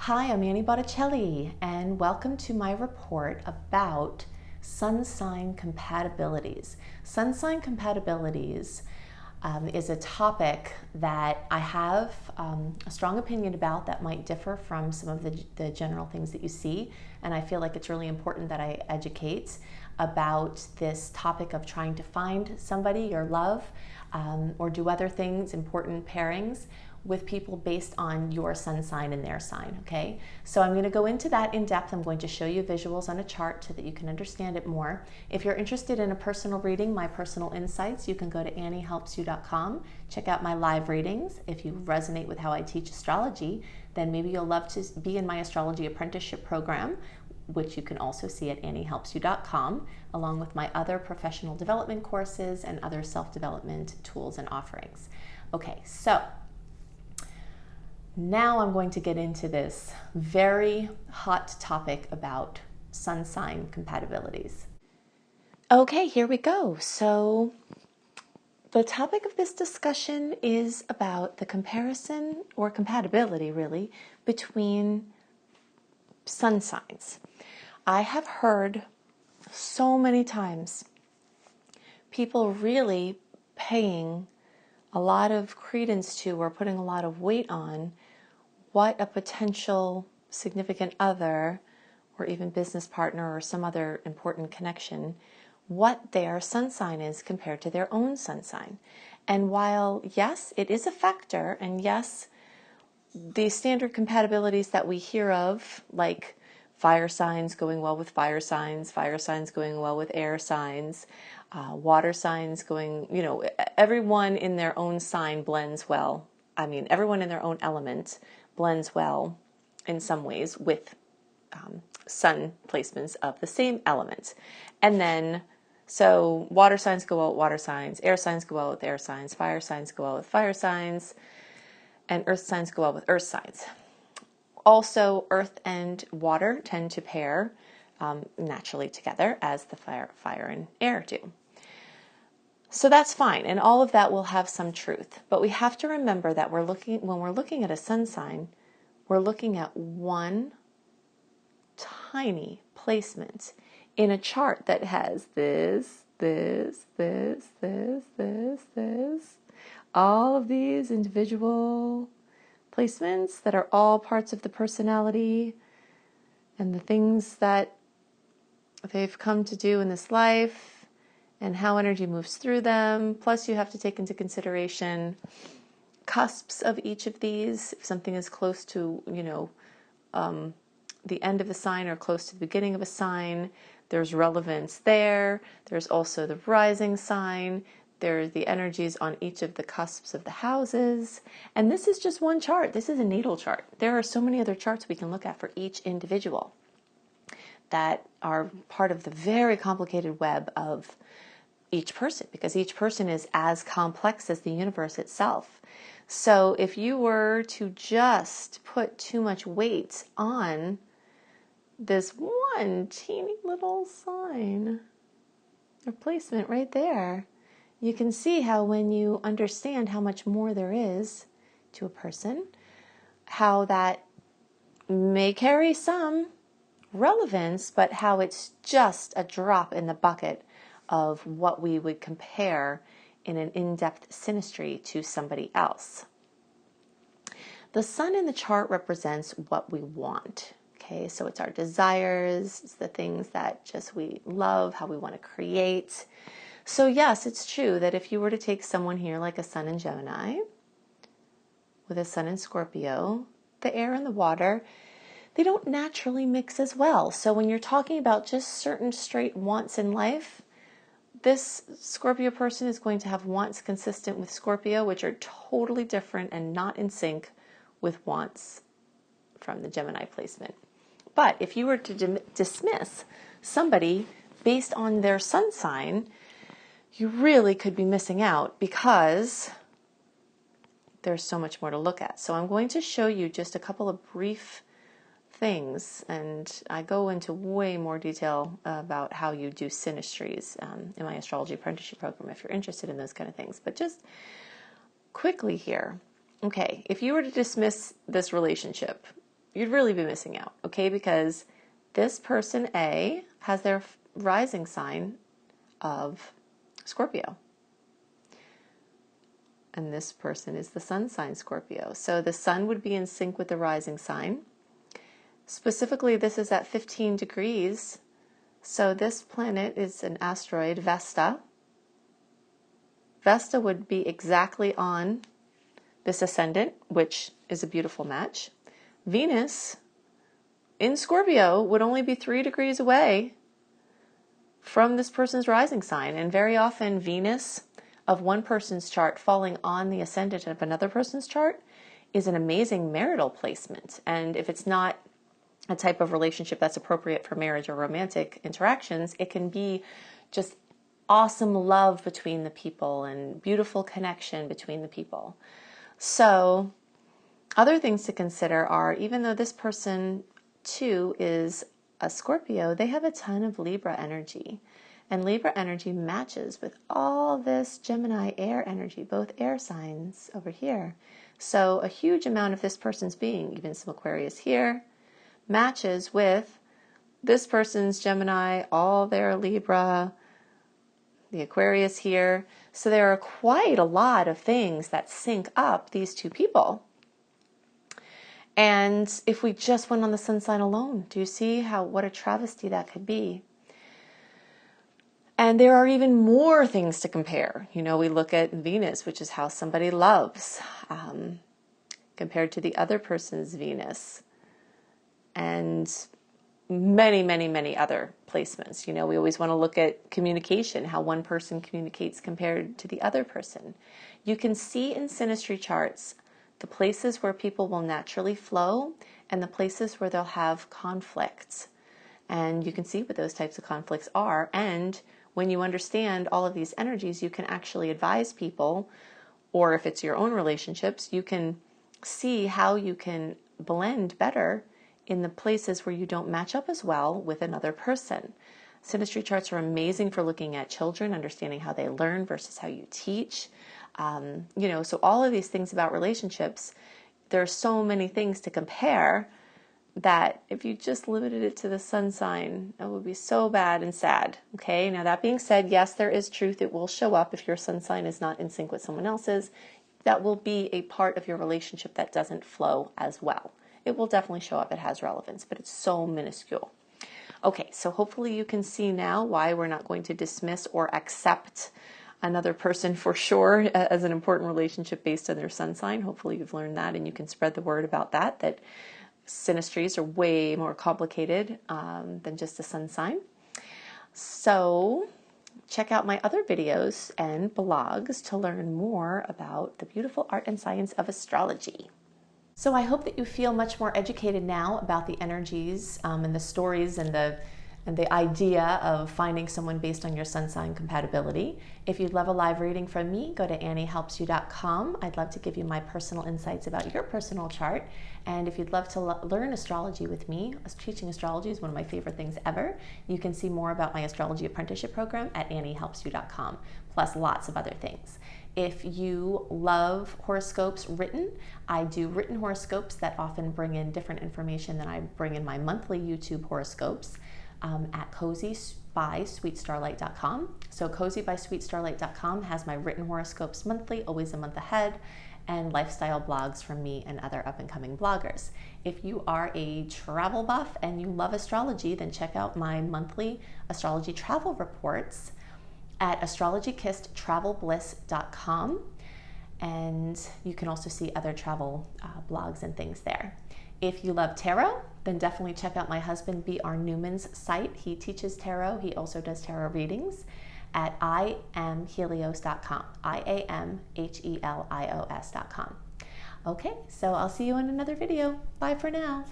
Hi, I'm Annie Botticelli, and welcome to my report about Sun Sign Compatibilities. Sun Sign Compatibilities is a topic that I have a strong opinion about that might differ from some of the general things that you see, and I feel like it's really important that I educate about this topic of trying to find somebody or love or do other things, important pairings with people based on your sun sign and their sign, okay? So I'm going to go into that in depth. I'm going to show you visuals on a chart so that you can understand it more. If you're interested in a personal reading, my personal insights, you can go to anniehelpsyou.com, check out my live readings. If you resonate with how I teach astrology, then maybe you'll love to be in my astrology apprenticeship program, which you can also see at anniehelpsyou.com, along with my other professional development courses and other self-development tools and offerings. Okay, so now I'm going to get into this very hot topic about sun sign compatibilities. Okay, here we go. So the topic of this discussion is about the comparison or compatibility, really, between sun signs. I have heard so many times people really paying a lot of credence to or putting a lot of weight on what a potential significant other or even business partner or some other important connection, what their sun sign is compared to their own sun sign. And while, yes, it is a factor, and yes, the standard compatibilities that we hear of, like fire signs going well with fire signs going well with air signs, water signs going, everyone in their own sign blends well. I mean, everyone in their own element blends well in some ways with sun placements of the same element. And then, so water signs go well with water signs, air signs go well with air signs, fire signs go well with fire signs, and earth signs go well with earth signs. Also, earth and water tend to pair naturally together as the fire and air do. So that's fine, and all of that will have some truth. But we have to remember that when we're looking at a sun sign, we're looking at one tiny placement in a chart that has this, all of these individual placements that are all parts of the personality and the things that they've come to do in this life and how energy moves through them. Plus, you have to take into consideration cusps of each of these. If something is close to, the end of a sign or close to the beginning of a sign, there's relevance there. There's also the rising sign. There's the energies on each of the cusps of the houses. And this is just one chart. This is a natal chart. There are so many other charts we can look at for each individual that are part of the very complicated web of each person, because each person is as complex as the universe itself. So if you were to just put too much weight on this one teeny little sign or placement right there, you can see how when you understand how much more there is to a person, how that may carry some relevance, but how it's just a drop in the bucket of what we would compare in an in-depth synastry to somebody else. The sun in the chart represents what we want. Okay, so it's our desires, it's the things that just we love, how we want to create. So yes, it's true that if you were to take someone here like a sun in Gemini with a sun in Scorpio, the air and the water, they don't naturally mix as well. So when you're talking about just certain straight wants in life, this Scorpio person is going to have wants consistent with Scorpio, which are totally different and not in sync with wants from the Gemini placement. But if you were to dismiss somebody based on their sun sign, you really could be missing out because there's so much more to look at. So I'm going to show you just a couple of brief things, and I go into way more detail about how you do synastries in my astrology apprenticeship program if you're interested in those kind of things. But just quickly here, okay, if you were to dismiss this relationship you'd really be missing out, okay? Because this person A has their rising sign of Scorpio. And this person is the sun sign Scorpio. So the sun would be in sync with the rising sign. Specifically, this is at 15 degrees. So this planet is an asteroid, Vesta. Vesta would be exactly on this ascendant, which is a beautiful match. Venus in Scorpio would only be 3 degrees away from this person's rising sign. And very often Venus of one person's chart falling on the ascendant of another person's chart is an amazing marital placement. And if it's not a type of relationship that's appropriate for marriage or romantic interactions, it can be just awesome love between the people and beautiful connection between the people. So other things to consider are, even though this person too is a Scorpio, they have a ton of Libra energy. And Libra energy matches with all this Gemini air energy, both air signs over here. So a huge amount of this person's being, even some Aquarius here, matches with this person's Gemini, all their Libra, the Aquarius here. So there are quite a lot of things that sync up these two people. And if we just went on the sun sign alone, do you see what a travesty that could be? And there are even more things to compare. You know, we look at Venus, which is how somebody loves, compared to the other person's Venus. And many, many, many other placements. You know, we always want to look at communication, how one person communicates compared to the other person. You can see in synastry charts the places where people will naturally flow and the places where they'll have conflicts. And you can see what those types of conflicts are. And when you understand all of these energies, you can actually advise people, or if it's your own relationships, you can see how you can blend better in the places where you don't match up as well with another person. Synastry charts are amazing for looking at children, understanding how they learn versus how you teach. You know, so all of these things about relationships, there are so many things to compare that if you just limited it to the sun sign, it would be so bad and sad. Okay, now that being said, yes, there is truth. It will show up if your sun sign is not in sync with someone else's. That will be a part of your relationship that doesn't flow as well. It will definitely show up. It has relevance, but it's so minuscule. Okay, so hopefully you can see now why we're not going to dismiss or accept another person for sure as an important relationship based on their sun sign. Hopefully you've learned that and you can spread the word about that synastries are way more complicated than just a sun sign. So check out my other videos and blogs to learn more about the beautiful art and science of astrology. So I hope that you feel much more educated now about the energies and the stories and the idea of finding someone based on your sun sign compatibility. If you'd love a live reading from me, go to AnnieHelpsYou.com. I'd love to give you my personal insights about your personal chart. And if you'd love to learn astrology with me, teaching astrology is one of my favorite things ever. You can see more about my astrology apprenticeship program at AnnieHelpsYou.com, plus lots of other things. If you love horoscopes written, I do written horoscopes that often bring in different information than I bring in my monthly YouTube horoscopes. At cozybysweetstarlight.com. So cozybysweetstarlight.com has my written horoscopes monthly, always a month ahead, and lifestyle blogs from me and other up-and-coming bloggers. If you are a travel buff and you love astrology, then check out my monthly astrology travel reports at astrologykissedtravelbliss.com. And you can also see other travel blogs and things there. If you love tarot, then definitely check out my husband B.R. Newman's site. He teaches tarot. He also does tarot readings at iamhelios.com, IAMHELIOS.com. Okay, so I'll see you in another video. Bye for now.